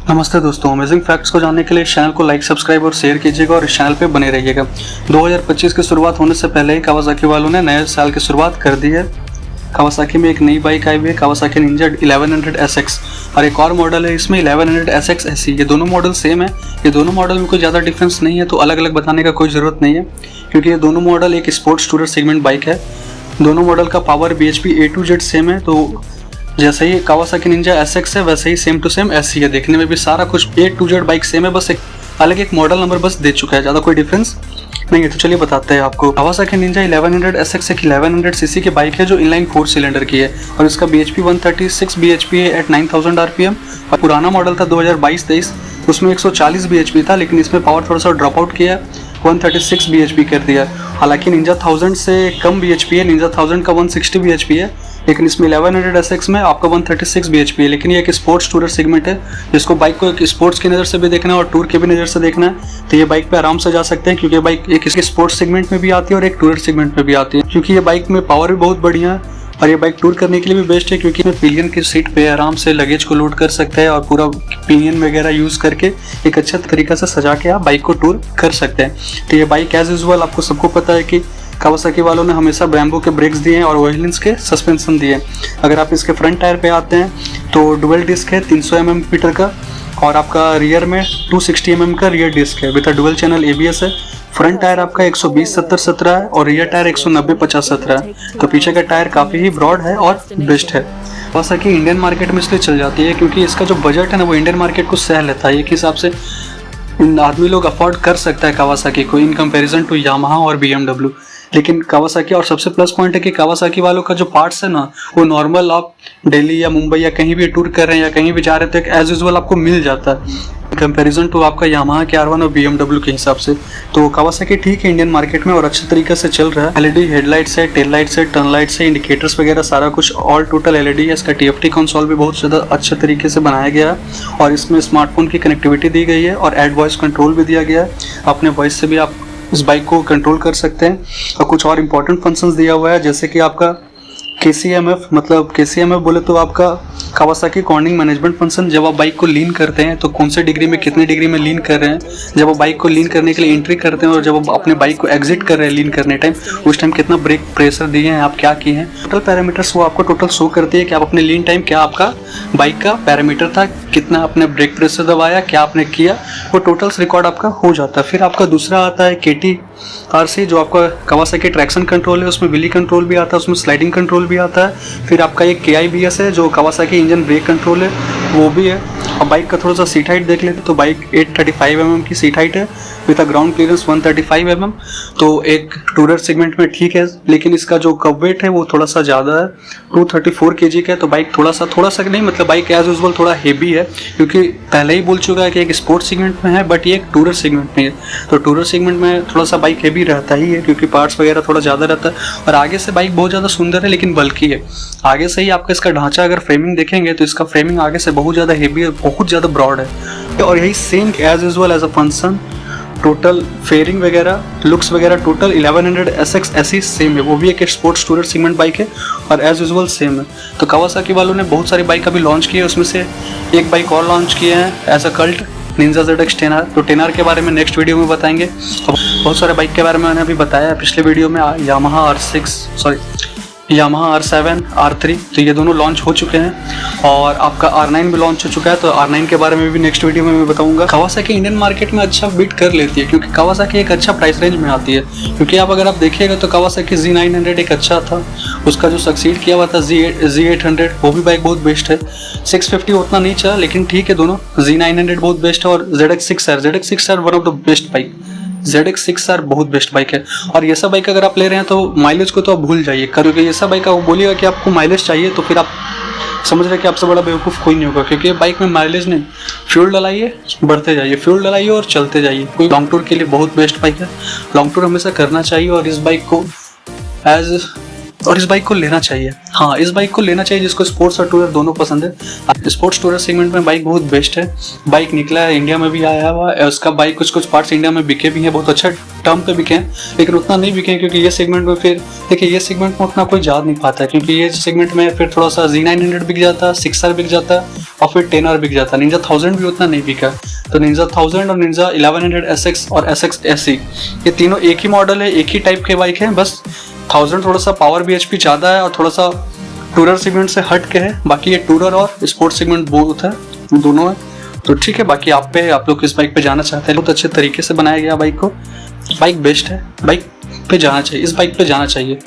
नमस्ते दोस्तों, amazing facts को जानने के लिए चैनल को लाइक, सब्सक्राइब और शेयर कीजिएगा और इस चैनल पे बने रहिएगा। 2025 की शुरुआत होने से पहले ही कावासाकी वालों ने नए साल की शुरुआत कर दी है। कावासाकी में एक नई बाइक आई हुई है, कावासाकी निंजा 1100 SX, और एक और मॉडल है इसमें 1100 SX SE। ये दोनों मॉडल सेम है। ये दोनों मॉडल में कोई ज़्यादा डिफरेंस नहीं है, तो अलग अलग बताने का कोई ज़रूरत नहीं है, क्योंकि ये दोनों मॉडल एक स्पोर्ट्स टूरर सेगमेंट बाइक है। दोनों मॉडल का power BHP A to Z same है। तो जैसे ही कावासाकी निंजा SX है वैसे ही सेम टू सेम SE है। देखने में भी सारा कुछ A to Z bike same है, बस एक अलग एक मॉडल नंबर बस दे चुका है, ज़्यादा कोई डिफरेंस नहीं है। तो चलिए बताते हैं आपको। कावासाकी निंजा 1100 SX एक 1100 सीसी की बाइक है जो इनलाइन 4 सिलेंडर की है, और इसका BHP 136 BHP है एट 9000 RPM। और पुराना मॉडल था 2022-23, उसमें 140 BHP था, लेकिन इसमें पावर थोड़ा सा ड्रॉप आउट किया, 136 BHP कर दिया। हालांकि निंजा 1000 से कम BHP है, निंजा 1000 का 160 BHP है, लेकिन इसमें 1100 SX में आपका 136 BHP है। लेकिन ये एक स्पोर्ट्स टूरर सेगमेंट है, जिसको बाइक को एक स्पोर्ट्स की नज़र से भी देखना है और टूर की भी नज़र से देखना है, तो ये बाइक पे आराम से जा सकते हैं, क्योंकि बाइक एक इसके स्पोर्ट्स सेगमेंट में भी आती है और एक टूरर सेगमेंट में भी आती है। क्योंकि ये बाइक में पावर भी बहुत बढ़िया है, और ये बाइक टूर करने के लिए भी बेस्ट है, क्योंकि इसमें पिलियन की सीट पे आराम से लगेज को लोड कर सकते हैं और पूरा पिलियन वगैरह यूज़ करके एक अच्छा तरीका से सजा के आप बाइक को टूर कर सकते हैं। तो ये बाइक एज यूजुअल आपको सबको पता है कि कावासाकी वालों ने हमेशा ब्रेम्बो के ब्रेक्स दिए हैं और ओइलिन्स के सस्पेंशन दिए हैं। अगर आप इसके फ्रंट टायर पे आते हैं तो डुअल डिस्क है 300 mm का, और आपका रियर में 260 mm का रियर डिस्क है विद डुअल चैनल ABS है। फ्रंट टायर आपका 120/70/17 है और रियर टायर 190/50/17 है। तो पीछे का टायर काफ़ी ही ब्रॉड है और बेस्ट है। कावासाकी इंडियन मार्केट में इसलिए चल जाती है क्योंकि इसका जो बजट है ना वो इंडियन मार्केट को सह लेता है। एक हिसाब से आदमी लोग अफोर्ड कर सकता है कावासाकी को इन कंपैरिजन टू यामाहा और BMW। लेकिन कावासाकी, और सबसे प्लस पॉइंट है कि कावासाकी वालों का जो पार्ट्स है ना वो नॉर्मल आप दिल्ली या मुंबई या कहीं भी टूर कर रहे हैं या कहीं भी जा रहे थे एज यूजुअल आपको मिल जाता है, कंपैरिजन टू आपका यामाहा के R1 और BMW के हिसाब से। तो कावासाकी ठीक है इंडियन मार्केट में और अच्छे तरीके से चल रहा है। LED हेडलाइट्स है, टेल लाइट्स है, टर्न लाइट्स है, इंडिकेटर्स वगैरह सारा कुछ ऑल टोटल LED है। इसका TFT कंसोल भी बहुत ज़्यादा अच्छे तरीके से बनाया गया है, और इसमें स्मार्टफोन की कनेक्टिविटी दी गई है और एड वॉइस कंट्रोल भी दिया गया है। अपने वॉइस से भी आप इस बाइक को कंट्रोल कर सकते हैं। और कुछ और इम्पोर्टेंट फंक्शंस दिया हुआ है, जैसे कि आपका KCMF, मतलब KCMF बोले तो आपका कावासाकी कॉर्निंग मैनेजमेंट फंक्शन। जब आप बाइक को लीन करते हैं तो कौन से डिग्री में कितने डिग्री में लीन कर रहे हैं, जब आप बाइक को लीन करने के लिए एंट्री करते हैं और जब आप अपने बाइक को एग्जिट कर रहे हैं लीन करने टाइम, उस टाइम कितना ब्रेक प्रेशर दिए हैं, आप क्या किए हैं, टोटल पैरामीटर्स वो आपको टोटल शो करती है कि आप अपने लीन टाइम क्या आपका बाइक का पैरामीटर था, कितना आपने ब्रेक प्रेशर दबाया, क्या आपने किया, वो टोटल्स रिकॉर्ड आपका हो जाता है। फिर आपका दूसरा आता है KTRC, जो आपका कावासाकी ट्रैक्शन कंट्रोल है, उसमें व्हीली कंट्रोल भी आता है, उसमें स्लाइडिंग कंट्रोल भी आता है। फिर आपका एक KIBS है जो कावासाकी इंजन ब्रेक कंट्रोल है, वो भी है। अब बाइक का थोड़ा सा सीट हाइट देख लेते तो बाइक 835 mm की सीट हाइट है with a ground clearance 135 mm। तो एक टूरर सेगमेंट में ठीक है, लेकिन इसका जो कब वेट है वो थोड़ा सा ज़्यादा है, 234 kg का है। तो बाइक थोड़ा सा नहीं, मतलब बाइक एज यूजुअल थोड़ा हेवी है, क्योंकि पहले ही बोल चुका है कि एक स्पोर्ट्स सेगमेंट में है बट ये एक टूरर सेगमेंट में है। तो टूरर सेगमेंट में थोड़ा सा बाइक हेवी रहता ही है, क्योंकि पार्ट्स वगैरह थोड़ा ज़्यादा रहता है। और आगे से बाइक बहुत ज़्यादा सुंदर है लेकिन बल्कि है। आगे से ही आपका इसका ढांचा अगर फ्रेमिंग देखेंगे तो इसका फ्रेमिंग आगे से बहुत ज़्यादा हेवी है, बहुत ज़्यादा ब्रॉड है। और यही same as usual as a function, total fairing वगैरह, लुक्स वगैरह टोटल 1100 SX SE सेम है। वो भी एक स्पोर्ट्स टूरर सेगमेंट बाइक है और एज यूजुअल सेम है। तो कावासाकी वालों ने बहुत सारी बाइक अभी लॉन्च की है, उसमें से एक बाइक और लॉन्च किए हैं as a cult, ninja ZX 10R। तो 10R के बारे में नेक्स्ट वीडियो में बताएंगे। बहुत सारे बाइक के बारे में मैंने अभी बताया है पिछले वीडियो में। यामाहा R7, R3, तो ये दोनों लॉन्च हो चुके हैं, और आपका R9 भी लॉन्च हो चुका है। तो R9 के बारे में भी नेक्स्ट वीडियो में मैं बताऊंगा। कावासाकी इंडियन मार्केट में अच्छा बीट कर लेती है, क्योंकि कावासाकी एक अच्छा प्राइस रेंज में आती है। क्योंकि आप अगर आप देखिएगा तो कावासाकी Z900 एक अच्छा था, उसका जो सक्सीड किया हुआ था Z800, वो भी बाइक बहुत बेस्ट है। 650 उतना नहीं चला, लेकिन ठीक है दोनों। Z900 बहुत बेस्ट है, और ZX6R one of the best bike. ZX6R बहुत बेस्ट बाइक है। और ये सब बाइक अगर आप ले रहे हैं तो माइलेज को तो आप भूल जाइए, क्योंकि ये सब बाइक आप बोलिएगा कि आपको माइलेज चाहिए तो फिर आप समझ रहे कि आपसे बड़ा बेवकूफ़ कोई नहीं होगा, क्योंकि बाइक में माइलेज नहीं, फ्यूल डलाइए बढ़ते जाइए, फ्यूल डलाइए और चलते जाइए। कोई लॉन्ग टूर के लिए बहुत बेस्ट बाइक है, लॉन्ग टूर हमेशा करना चाहिए। और इस बाइक को एज और इस बाइक को लेना चाहिए। हाँ, इस बाइक को लेना चाहिए जिसको स्पोर्ट्स और टूरर दोनों पसंद है। स्पोर्ट्स टूरर सेगमेंट में बाइक बहुत बेस्ट है। बाइक निकला है, इंडिया में भी आया हुआ है, उसका बाइक कुछ पार्ट्स इंडिया में बिके भी हैं, बहुत अच्छा टर्म पे बिके हैं, लेकिन उतना नहीं बिके क्योंकि ये सेगमेंट में फिर देखिए ये सेगमेंट में उतना कोई जा नहीं पाता है, क्योंकि ये सेगमेंट में फिर थोड़ा सा Z900 बिक जाता है, 6R बिक जाता है और फिर 10R बिक जाता है। निंजा 1000 भी उतना नहीं बिका। तो निंजा 1000 और निंजा 1100 SX और SX SE ये तीनों एक ही मॉडल है, एक ही टाइप के बाइक है, बस 1000 थोड़ा सा पावर BHP ज़्यादा है और थोड़ा सा टूरर सेगमेंट से हट के है। बाकी ये टूरर और स्पोर्ट्स सेगमेंट बोथ है, दोनों है। तो ठीक है, बाकी आप लोग किस बाइक पे जाना चाहते हैं। बहुत अच्छे तरीके से बनाया गया बाइक को, बाइक बेस्ट है, बाइक पे जाना चाहिए, इस बाइक पे जाना चाहिए।